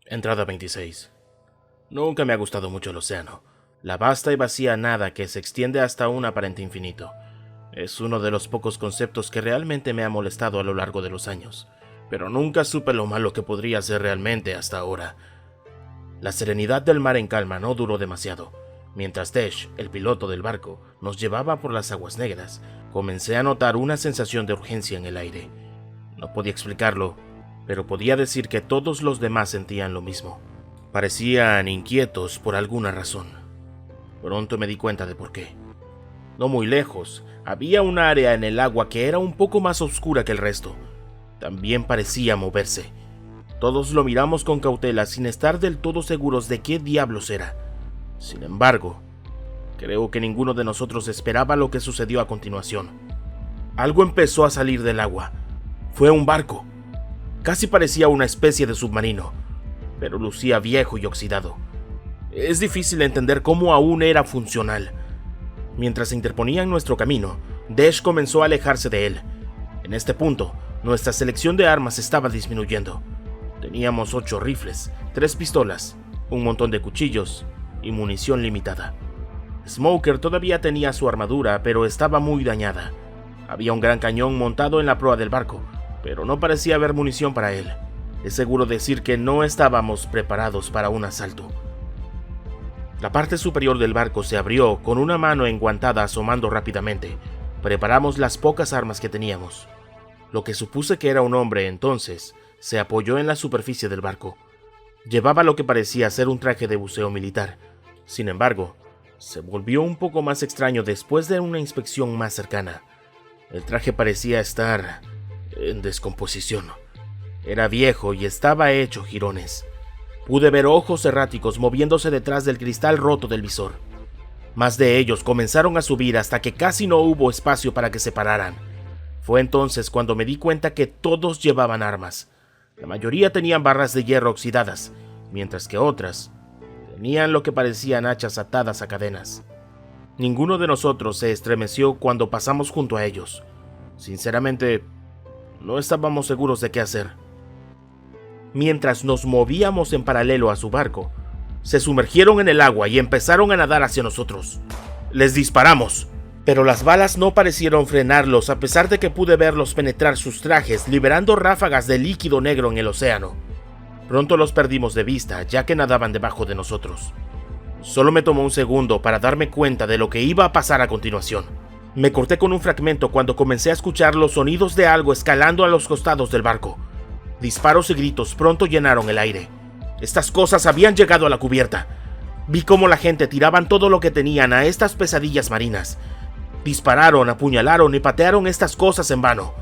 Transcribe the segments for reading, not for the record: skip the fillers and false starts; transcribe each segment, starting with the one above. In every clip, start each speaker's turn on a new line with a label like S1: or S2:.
S1: Entrada 26. Nunca me ha gustado mucho el océano. La vasta y vacía nada que se extiende hasta un aparente infinito. Es uno de los pocos conceptos que realmente me ha molestado a lo largo de los años, pero nunca supe lo malo que podría ser realmente hasta ahora. La serenidad del mar en calma no duró demasiado. Mientras Dash, el piloto del barco, nos llevaba por las aguas negras, comencé a notar una sensación de urgencia en el aire. No podía explicarlo, pero podía decir que todos los demás sentían lo mismo. Parecían inquietos por alguna razón. Pronto me di cuenta de por qué. No muy lejos, había un área en el agua que era un poco más oscura que el resto. También parecía moverse. Todos lo miramos con cautela sin estar del todo seguros de qué diablos era. Sin embargo, creo que ninguno de nosotros esperaba lo que sucedió a continuación. Algo empezó a salir del agua. Fue un barco. Casi parecía una especie de submarino, pero lucía viejo y oxidado. Es difícil entender cómo aún era funcional. Mientras se interponía en nuestro camino, Dash comenzó a alejarse de él. En este punto, nuestra selección de armas estaba disminuyendo. Teníamos 8 rifles, 3 pistolas, un montón de cuchillos y munición limitada. Smoker todavía tenía su armadura, pero estaba muy dañada. Había un gran cañón montado en la proa del barco, pero no parecía haber munición para él. Es seguro decir que no estábamos preparados para un asalto. La parte superior del barco se abrió con una mano enguantada asomando rápidamente. Preparamos las pocas armas que teníamos. Lo que supuse que era un hombre entonces se apoyó en la superficie del barco. Llevaba lo que parecía ser un traje de buceo militar. Sin embargo, se volvió un poco más extraño después de una inspección más cercana. El traje parecía estar en descomposición. Era viejo y estaba hecho jirones. Pude ver ojos erráticos moviéndose detrás del cristal roto del visor. Más de ellos comenzaron a subir hasta que casi no hubo espacio para que se pararan. Fue entonces cuando me di cuenta que todos llevaban armas. La mayoría tenían barras de hierro oxidadas, mientras que otras tenían lo que parecían hachas atadas a cadenas. Ninguno de nosotros se estremeció cuando pasamos junto a ellos. Sinceramente, no estábamos seguros de qué hacer. Mientras nos movíamos en paralelo a su barco, se sumergieron en el agua y empezaron a nadar hacia nosotros. Les disparamos, pero las balas no parecieron frenarlos a pesar de que pude verlos penetrar sus trajes, liberando ráfagas de líquido negro en el océano. Pronto los perdimos de vista, ya que nadaban debajo de nosotros. Solo me tomó un segundo para darme cuenta de lo que iba a pasar a continuación. Me corté con un fragmento cuando comencé a escuchar los sonidos de algo escalando a los costados del barco. Disparos y gritos pronto llenaron el aire. Estas cosas habían llegado a la cubierta. Vi cómo la gente tiraban todo lo que tenían a estas pesadillas marinas. Dispararon, apuñalaron y patearon estas cosas en vano.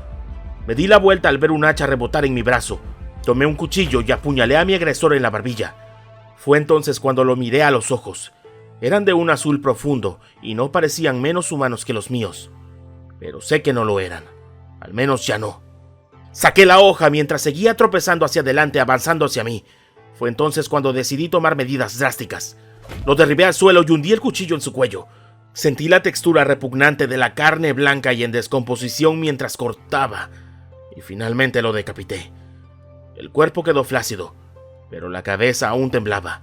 S1: Me di la vuelta al ver un hacha rebotar en mi brazo. Tomé un cuchillo y apuñalé a mi agresor en la barbilla. Fue entonces cuando lo miré a los ojos. Eran de un azul profundo y no parecían menos humanos que los míos. Pero sé que no lo eran. Al menos ya no. Saqué la hoja mientras seguía tropezando hacia adelante, avanzando hacia mí. Fue entonces cuando decidí tomar medidas drásticas. Lo derribé al suelo y hundí el cuchillo en su cuello. Sentí la textura repugnante de la carne blanca y en descomposición mientras cortaba. Y finalmente lo decapité. El cuerpo quedó flácido, pero la cabeza aún temblaba.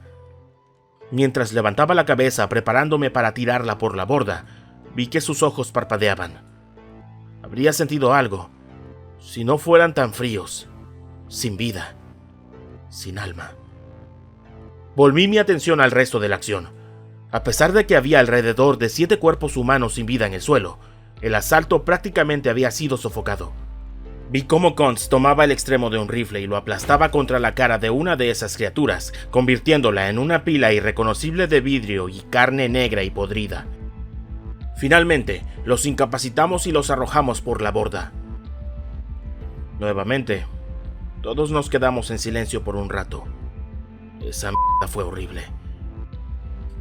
S1: Mientras levantaba la cabeza preparándome para tirarla por la borda, vi que sus ojos parpadeaban. Habría sentido algo, si no fueran tan fríos, sin vida, sin alma. Volví mi atención al resto de la acción. A pesar de que había alrededor de 7 cuerpos humanos sin vida en el suelo, el asalto prácticamente había sido sofocado. Vi cómo Cons tomaba el extremo de un rifle y lo aplastaba contra la cara de una de esas criaturas, convirtiéndola en una pila irreconocible de vidrio y carne negra y podrida. Finalmente, los incapacitamos y los arrojamos por la borda. Nuevamente, todos nos quedamos en silencio por un rato. Esa mierda fue horrible.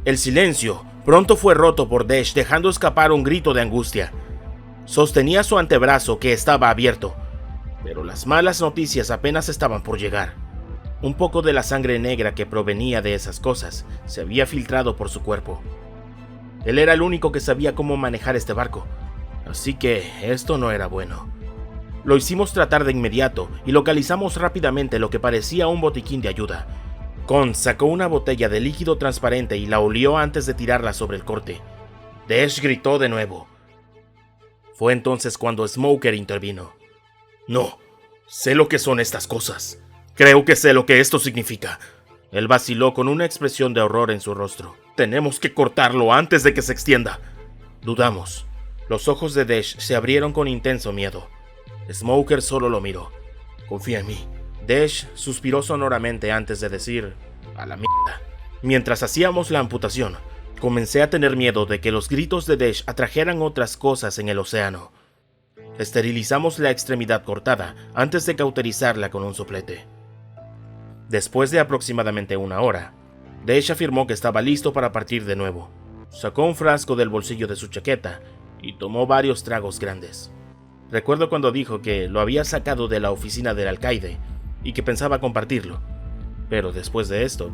S1: El silencio pronto fue roto por Dash, dejando escapar un grito de angustia. Sostenía su antebrazo que estaba abierto, pero las malas noticias apenas estaban por llegar. Un poco de la sangre negra que provenía de esas cosas se había filtrado por su cuerpo. Él era el único que sabía cómo manejar este barco, así que esto no era bueno. Lo hicimos tratar de inmediato y localizamos rápidamente lo que parecía un botiquín de ayuda. Con sacó una botella de líquido transparente y la olió antes de tirarla sobre el corte. Dash gritó de nuevo. Fue entonces cuando Smoker intervino. No, sé lo que son estas cosas. Creo que sé lo que esto significa. Él vaciló con una expresión de horror en su rostro. Tenemos que cortarlo antes de que se extienda. Dudamos. Los ojos de Dash se abrieron con intenso miedo. Smoker solo lo miró. Confía en mí. Dash suspiró sonoramente antes de decir, a la mierda. Mientras hacíamos la amputación, comencé a tener miedo de que los gritos de Dash atrajeran otras cosas en el océano. Esterilizamos la extremidad cortada antes de cauterizarla con un soplete. Después de aproximadamente una hora, Dash afirmó que estaba listo para partir de nuevo. Sacó un frasco del bolsillo de su chaqueta y tomó varios tragos grandes. Recuerdo cuando dijo que lo había sacado de la oficina del alcaide y que pensaba compartirlo, pero después de esto,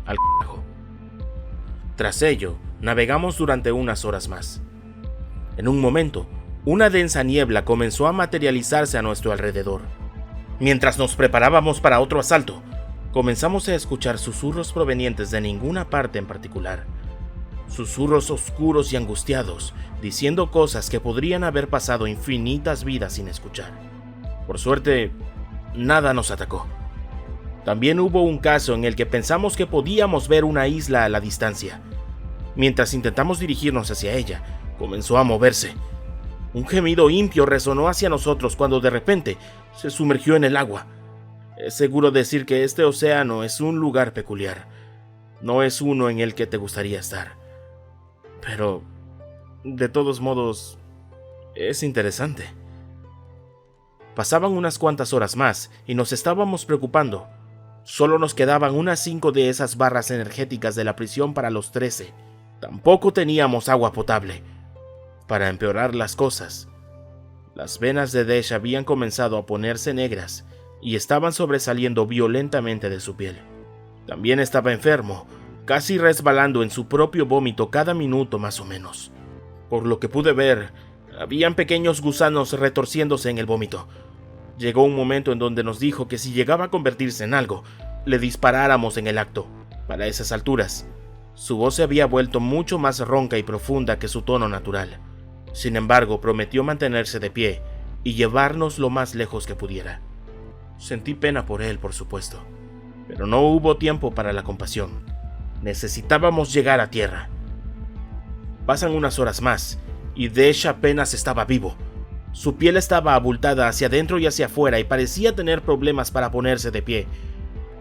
S1: al carajo. Tras ello, navegamos durante unas horas más. En un momento, una densa niebla comenzó a materializarse a nuestro alrededor. Mientras nos preparábamos para otro asalto, comenzamos a escuchar susurros provenientes de ninguna parte en particular. Susurros oscuros y angustiados, diciendo cosas que podrían haber pasado infinitas vidas sin escuchar. Por suerte, nada nos atacó. También hubo un caso en el que pensamos que podíamos ver una isla a la distancia. Mientras intentamos dirigirnos hacia ella, comenzó a moverse. Un gemido impío resonó hacia nosotros cuando de repente se sumergió en el agua. Es seguro decir que este océano es un lugar peculiar. No es uno en el que te gustaría estar. Pero, de todos modos, es interesante. Pasaban unas cuantas horas más y nos estábamos preocupando. Solo nos quedaban unas 5 de esas barras energéticas de la prisión para los 13. Tampoco teníamos agua potable. Para empeorar las cosas, las venas de Dash habían comenzado a ponerse negras y estaban sobresaliendo violentamente de su piel. También estaba enfermo, casi resbalando en su propio vómito cada minuto más o menos. Por lo que pude ver, habían pequeños gusanos retorciéndose en el vómito. Llegó un momento en donde nos dijo que si llegaba a convertirse en algo, le disparáramos en el acto. Para esas alturas, su voz se había vuelto mucho más ronca y profunda que su tono natural. Sin embargo, prometió mantenerse de pie y llevarnos lo más lejos que pudiera. Sentí pena por él, por supuesto, pero no hubo tiempo para la compasión. Necesitábamos llegar a tierra. Pasan unas horas más y Dash apenas estaba vivo. Su piel estaba abultada hacia adentro y hacia afuera y parecía tener problemas para ponerse de pie.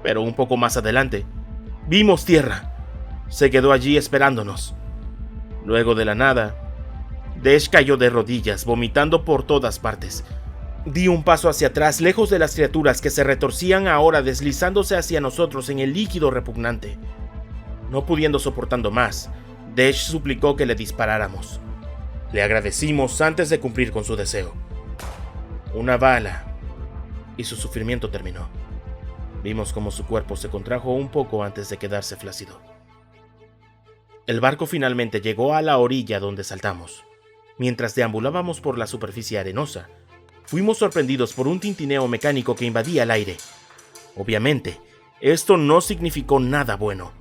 S1: Pero un poco más adelante, vimos tierra. Se quedó allí esperándonos. Luego de la nada, Dash cayó de rodillas, vomitando por todas partes. Di un paso hacia atrás, lejos de las criaturas que se retorcían ahora deslizándose hacia nosotros en el líquido repugnante. No pudiendo soportando más, Dash suplicó que le disparáramos. Le agradecimos antes de cumplir con su deseo. Una bala, y su sufrimiento terminó. Vimos cómo su cuerpo se contrajo un poco antes de quedarse flácido. El barco finalmente llegó a la orilla donde saltamos. Mientras deambulábamos por la superficie arenosa, fuimos sorprendidos por un tintineo mecánico que invadía el aire. Obviamente, esto no significó nada bueno.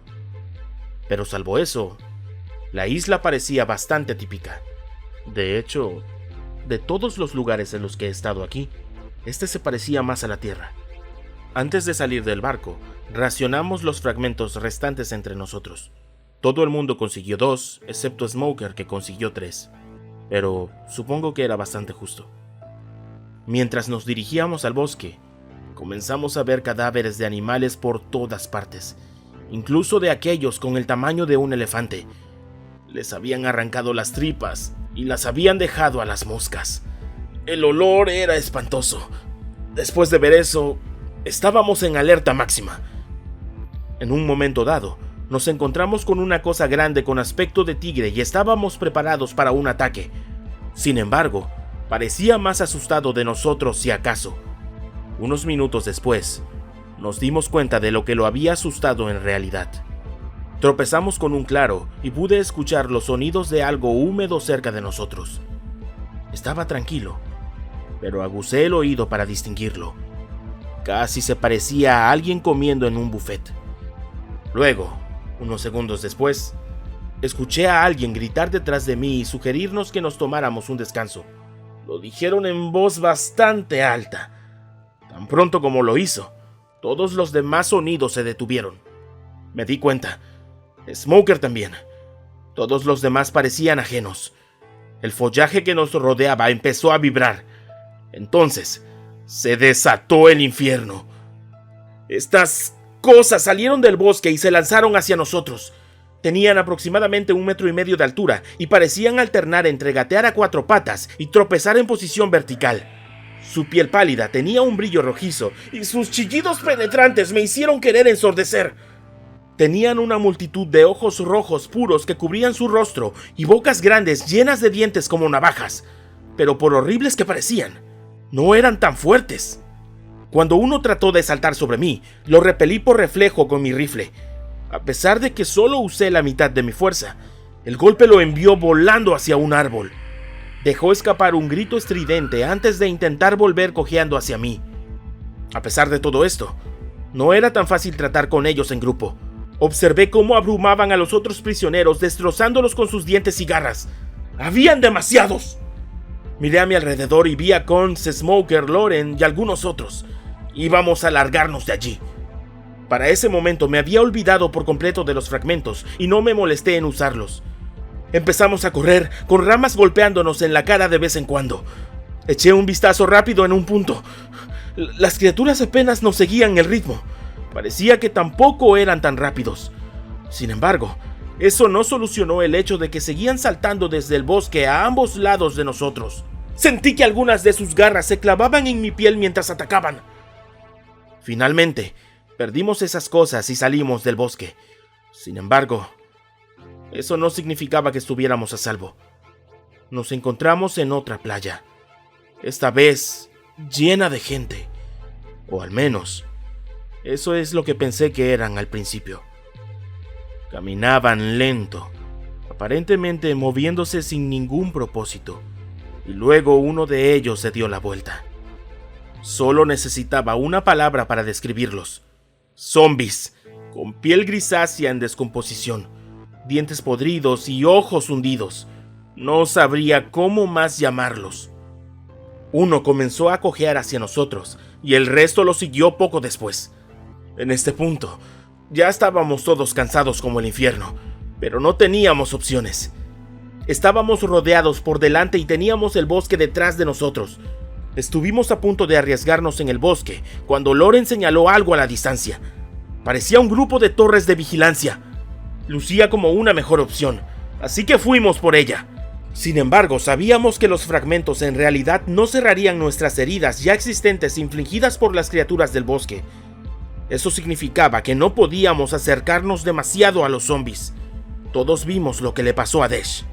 S1: Pero salvo eso, la isla parecía bastante típica. De hecho, de todos los lugares en los que he estado aquí, este se parecía más a la Tierra. Antes de salir del barco, racionamos los fragmentos restantes entre nosotros. Todo el mundo consiguió 2, excepto Smoker, que consiguió 3. Pero supongo que era bastante justo. Mientras nos dirigíamos al bosque, comenzamos a ver cadáveres de animales por todas partes, incluso de aquellos con el tamaño de un elefante. Les habían arrancado las tripas y las habían dejado a las moscas. El olor era espantoso. Después de ver eso, estábamos en alerta máxima. En un momento dado, nos encontramos con una cosa grande con aspecto de tigre y estábamos preparados para un ataque. Sin embargo, parecía más asustado de nosotros si acaso. Unos minutos después, nos dimos cuenta de lo que lo había asustado en realidad. Tropezamos con un claro y pude escuchar los sonidos de algo húmedo cerca de nosotros. Estaba tranquilo, pero agucé el oído para distinguirlo. Casi se parecía a alguien comiendo en un buffet. Luego, unos segundos después, escuché a alguien gritar detrás de mí y sugerirnos que nos tomáramos un descanso. Lo dijeron en voz bastante alta. Tan pronto como lo hizo, todos los demás sonidos se detuvieron. Me di cuenta. Smoker también. Todos los demás parecían ajenos. El follaje que nos rodeaba empezó a vibrar. Entonces, se desató el infierno. Estas cosas salieron del bosque y se lanzaron hacia nosotros. Tenían aproximadamente 1,5 metros de altura y parecían alternar entre gatear a 4 patas y tropezar en posición vertical. Su piel pálida tenía un brillo rojizo y sus chillidos penetrantes me hicieron querer ensordecer. Tenían una multitud de ojos rojos puros que cubrían su rostro y bocas grandes llenas de dientes como navajas, pero por horribles que parecían, no eran tan fuertes. Cuando uno trató de saltar sobre mí, lo repelí por reflejo con mi rifle. A pesar de que solo usé la mitad de mi fuerza, el golpe lo envió volando hacia un árbol. Dejó escapar un grito estridente antes de intentar volver cojeando hacia mí. A pesar de todo esto, no era tan fácil tratar con ellos en grupo. Observé cómo abrumaban a los otros prisioneros, destrozándolos con sus dientes y garras. ¡Habían demasiados! Miré a mi alrededor y vi a Cons, Smoker, Loren y algunos otros. Íbamos a largarnos de allí. Para ese momento me había olvidado por completo de los fragmentos y no me molesté en usarlos. Empezamos a correr, con ramas golpeándonos en la cara de vez en cuando. Eché un vistazo rápido en un punto. Las criaturas apenas nos seguían el ritmo. Parecía que tampoco eran tan rápidos. Sin embargo, eso no solucionó el hecho de que seguían saltando desde el bosque a ambos lados de nosotros. Sentí que algunas de sus garras se clavaban en mi piel mientras atacaban. Finalmente, perdimos esas cosas y salimos del bosque. Sin embargo, eso no significaba que estuviéramos a salvo. Nos encontramos en otra playa, esta vez llena de gente, o al menos, eso es lo que pensé que eran al principio. Caminaban lento, aparentemente moviéndose sin ningún propósito, y luego uno de ellos se dio la vuelta. Solo necesitaba una palabra para describirlos. Zombies, con piel grisácea en descomposición, dientes podridos y ojos hundidos. No sabría cómo más llamarlos. Uno comenzó a cojear hacia nosotros, y el resto lo siguió poco después. En este punto, ya estábamos todos cansados como el infierno, pero no teníamos opciones. Estábamos rodeados por delante y teníamos el bosque detrás de nosotros. Estuvimos a punto de arriesgarnos en el bosque cuando Loren señaló algo a la distancia. Parecía un grupo de torres de vigilancia. Lucía como una mejor opción, así que fuimos por ella. Sin embargo, sabíamos que los fragmentos en realidad no cerrarían nuestras heridas ya existentes infligidas por las criaturas del bosque. Eso significaba que no podíamos acercarnos demasiado a los zombies. Todos vimos lo que le pasó a Desh.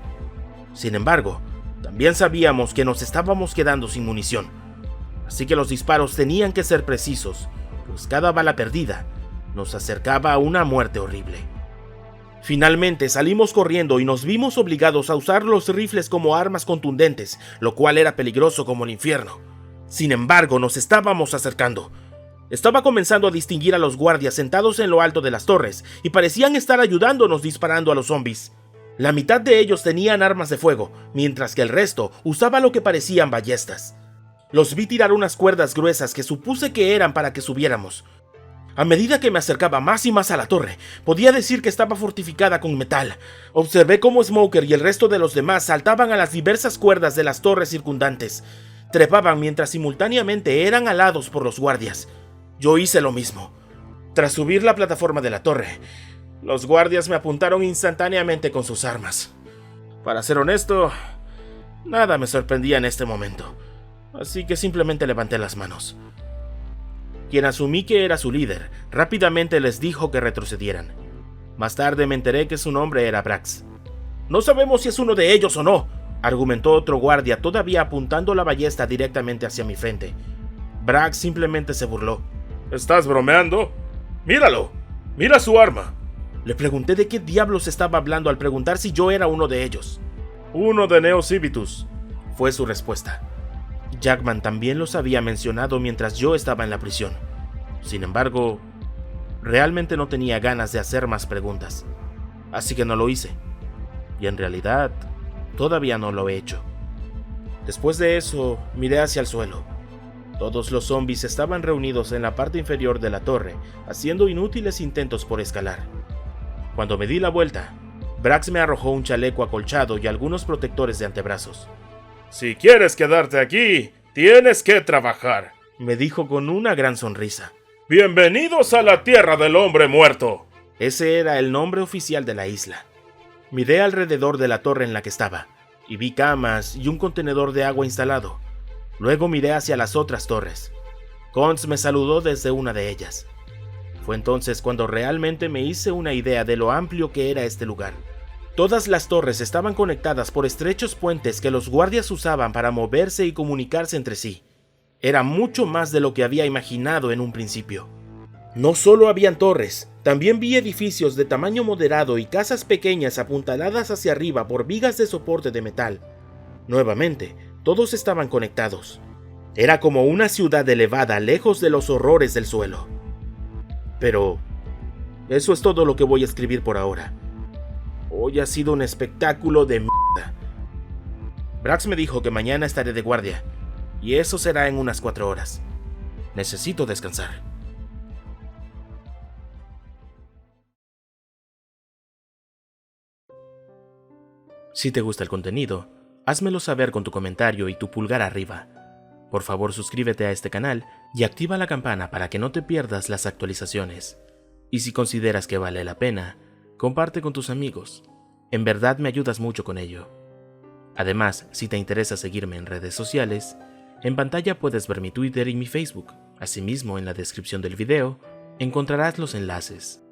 S1: Sin embargo, también sabíamos que nos estábamos quedando sin munición, así que los disparos tenían que ser precisos, pues cada bala perdida nos acercaba a una muerte horrible. Finalmente salimos corriendo y nos vimos obligados a usar los rifles como armas contundentes, lo cual era peligroso como el infierno. Sin embargo, nos estábamos acercando. Estaba comenzando a distinguir a los guardias sentados en lo alto de las torres y parecían estar ayudándonos disparando a los zombies. La mitad de ellos tenían armas de fuego, mientras que el resto usaba lo que parecían ballestas. Los vi tirar unas cuerdas gruesas que supuse que eran para que subiéramos. A medida que me acercaba más y más a la torre, podía decir que estaba fortificada con metal. Observé cómo Smoker y el resto de los demás saltaban a las diversas cuerdas de las torres circundantes. Trepaban mientras simultáneamente eran alados por los guardias. Yo hice lo mismo. Tras subir la plataforma de la torre, los guardias me apuntaron instantáneamente con sus armas. Para ser honesto, nada me sorprendía en este momento, así que simplemente levanté las manos. Quien asumí que era su líder, rápidamente les dijo que retrocedieran. Más tarde me enteré que su nombre era Brax. «No sabemos si es uno de ellos o no», argumentó otro guardia, todavía apuntando la ballesta directamente hacia mi frente. Brax simplemente se burló. «¿Estás bromeando? ¡Míralo! ¡Mira su arma!». Le pregunté de qué diablos estaba hablando al preguntar si yo era uno de ellos. «Uno de Neo Civitus», fue su respuesta. Jackman también los había mencionado mientras yo estaba en la prisión. Sin embargo, Realmente no tenía ganas de hacer más preguntas, así que no lo hice. Y en realidad, todavía no lo he hecho. Después de eso, miré hacia el suelo. Todos los zombies estaban reunidos en la parte inferior de la torre, haciendo inútiles intentos por escalar. Cuando me di la vuelta, Brax me arrojó un chaleco acolchado y algunos protectores de antebrazos.
S2: Si quieres quedarte aquí, tienes que trabajar,
S1: me dijo con una gran sonrisa.
S2: Bienvenidos a la tierra del hombre muerto.
S1: Ese era el nombre oficial de la isla. Miré alrededor de la torre en la que estaba, y vi camas y un contenedor de agua instalado. Luego miré hacia las otras torres. Cons me saludó desde una de ellas. Fue entonces cuando realmente me hice una idea de lo amplio que era este lugar. Todas las torres estaban conectadas por estrechos puentes que los guardias usaban para moverse y comunicarse entre sí. Era mucho más de lo que había imaginado en un principio. No solo habían torres, también vi edificios de tamaño moderado y casas pequeñas apuntaladas hacia arriba por vigas de soporte de metal. Nuevamente, todos estaban conectados. Era como una ciudad elevada lejos de los horrores del suelo. Pero eso es todo lo que voy a escribir por ahora. Hoy ha sido un espectáculo de mierda. Brax me dijo que mañana estaré de guardia, y eso será en unas 4 horas. Necesito descansar. Si te gusta el contenido, házmelo saber con tu comentario y tu pulgar arriba. Por favor, suscríbete a este canal y activa la campana para que no te pierdas las actualizaciones. Y si consideras que vale la pena, comparte con tus amigos. En verdad me ayudas mucho con ello. Además, si te interesa seguirme en redes sociales, en pantalla puedes ver mi Twitter y mi Facebook. Asimismo, en la descripción del video encontrarás los enlaces.